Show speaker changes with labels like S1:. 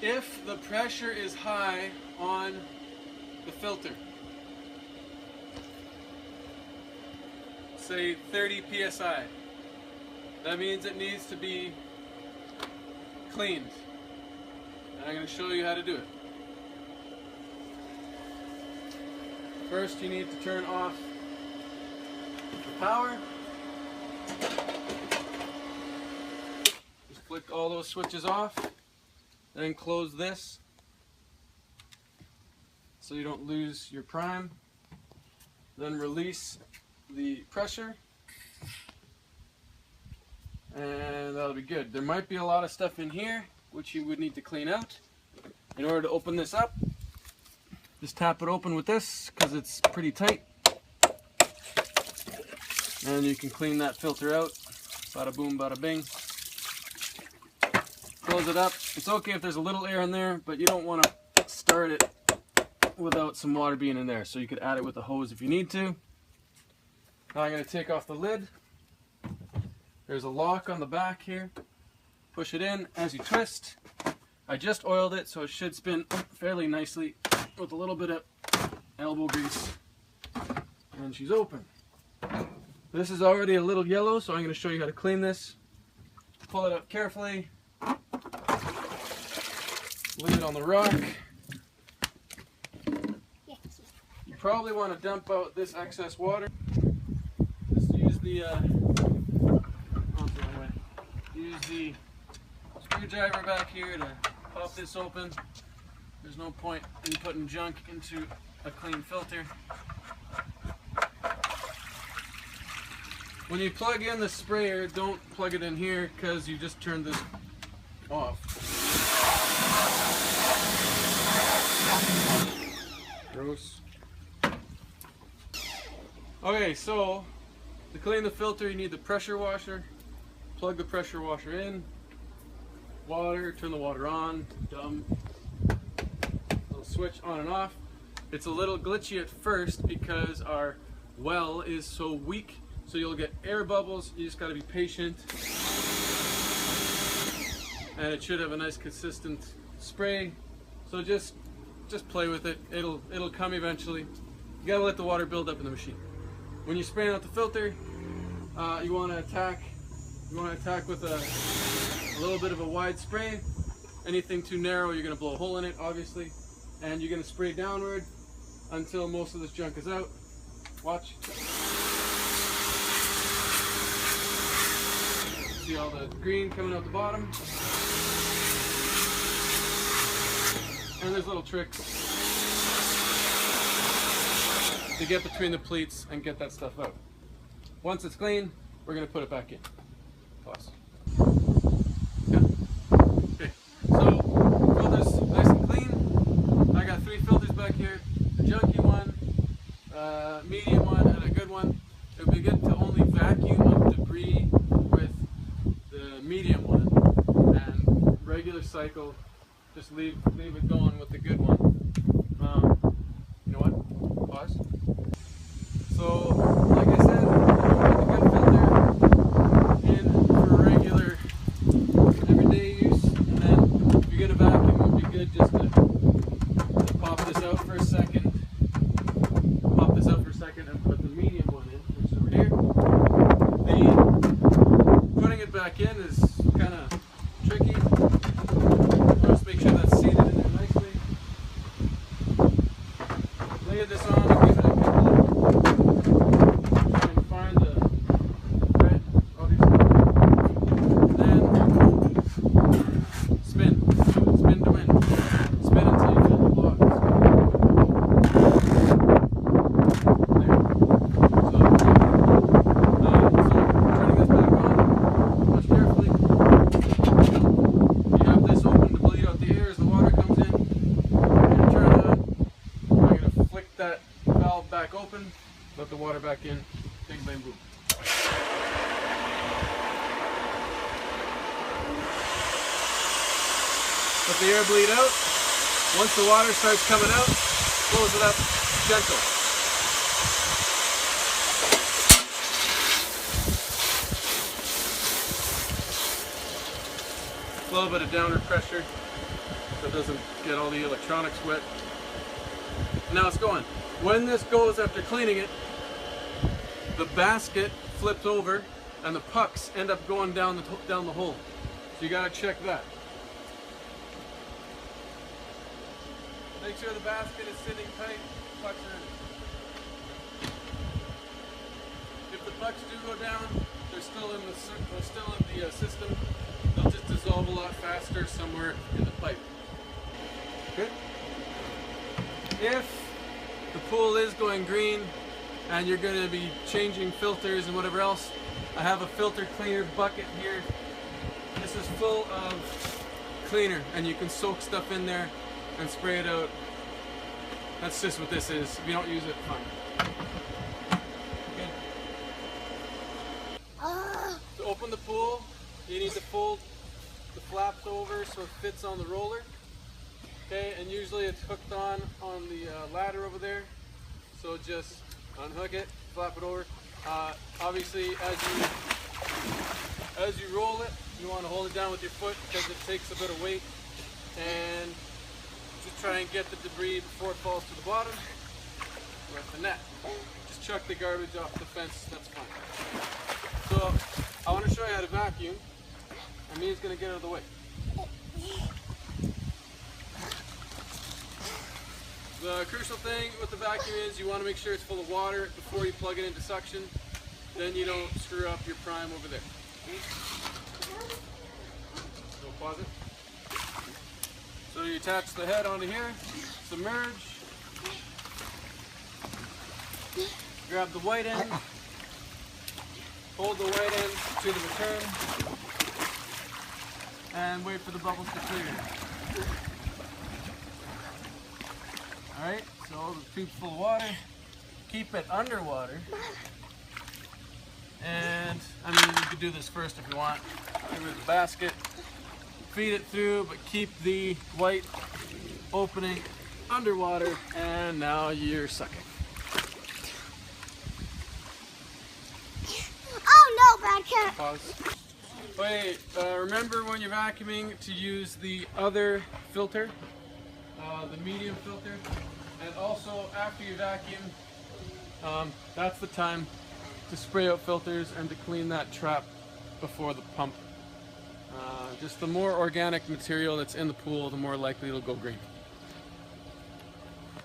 S1: if the pressure is high on the filter, say 30 psi, that means it needs to be cleaned. And I'm going to show you how to do it. First, you need to turn off the power. Just flick all those switches off. Then close this so you don't lose your prime. Then release the pressure. And that'll be good. There might be a lot of stuff in here which you would need to clean out. In order to open this up, just tap it open with this because it's pretty tight. And you can clean that filter out. Bada boom, bada bing. Close it up. It's okay if there's a little air in there, but you don't want to start it without some water being in there. So you could add it with a hose if you need to. Now I'm going to take off the lid. There's a lock on the back here. Push it in as you twist. I just oiled it so it should spin fairly nicely with a little bit of elbow grease. And she's open. This is already a little yellow, so I'm going to show you how to clean this. Pull it up carefully. Leave it on the rock. You probably want to dump out this excess water. Just use the screwdriver back here to pop this open. There's no point in putting junk into a clean filter. When you plug in the sprayer, don't plug it in here because you just turned this off. Gross. Okay, so to clean the filter, you need the pressure washer. Plug the pressure washer in. Water, turn the water on. Dumb. Little switch on and off. It's a little glitchy at first because our well is so weak. So you'll get air bubbles. You just got to be patient. And it should have a nice consistent spray. So just play with it. It'll come eventually. You got to let the water build up in the machine. When you're spraying out the filter, you want to attack with a little bit of a wide spray. Anything too narrow, you're going to blow a hole in it, obviously. And you're going to spray downward until most of this junk is out. Watch. See all the green coming out the bottom. And there's little tricks to get between the pleats and get that stuff out. Once it's clean, we're going to put it back in. Pause. Yeah. Okay, so filter's nice and clean. I got 3 filters back here. A junky one, a medium one, and a good one. It would be good to only vacuum up debris with the medium one, and regular cycle, just leave it going with the good one. You know what? Pause. So, like I said, the good filter in for regular, everyday use, and then if you're gonna vacuum, it would be good just to pop this out for a second. Pop this out for a second and put the medium one in, which is over here. Putting it back in is kind of tricky. Just make sure that's seated in there nicely. Lay this on and give it a couple. Try and find the thread, obviously. Then spin to win. Spin until you feel the block. There. So turning this back on, watch carefully. You have this open to bleed out the air as the water comes in. You're going to turn it on. I'm going to flick that valve back open, let the water back in. Bing, bang, boom. Let the air bleed out. Once the water starts coming out, close it up, gentle. A little bit of downward pressure. so it doesn't get all the electronics wet. Now it's going. When this goes after cleaning it, the basket flips over and the pucks end up going down the hole. So you gotta check that. Make sure the basket is sitting tight, pucks are in it. If the pucks do go down, they're still in the system. They'll just dissolve a lot faster somewhere in the pipe. Good? If the pool is going green and you're going to be changing filters and whatever else, I have a filter cleaner bucket here. This is full of cleaner and you can soak stuff in there and spray it out. That's just what this is. If you don't use it, fine. Okay. To open the pool, you need to fold the flaps over so it fits on the roller. Okay, and usually it's hooked on the ladder over there. So just unhook it, flap it over. Obviously, as you roll it, you want to hold it down with your foot because it takes a bit of weight, and just try and get the debris before it falls to the bottom with the net. Just chuck the garbage off the fence, that's fine. So I want to show you how to vacuum, and Mia's going to get out of the way. The crucial thing with the vacuum is you want to make sure it's full of water before you plug it into suction. Then you don't screw up your prime over there. So pause it. So you attach the head onto here, submerge, grab the white end, hold the white end to the return, and wait for the bubbles to clear. Alright, so the tube's full of water. Keep it underwater. And, I mean, you could do this first if you want. Remove the basket, feed it through, but keep the white opening underwater, and now you're sucking.
S2: Oh no, bad cat!
S1: Pause. Wait, remember when you're vacuuming to use the other filter, the medium filter, and also after you vacuum, that's the time to spray out filters and to clean that trap before the pump. Just the more organic material that's in the pool, the more likely it'll go green.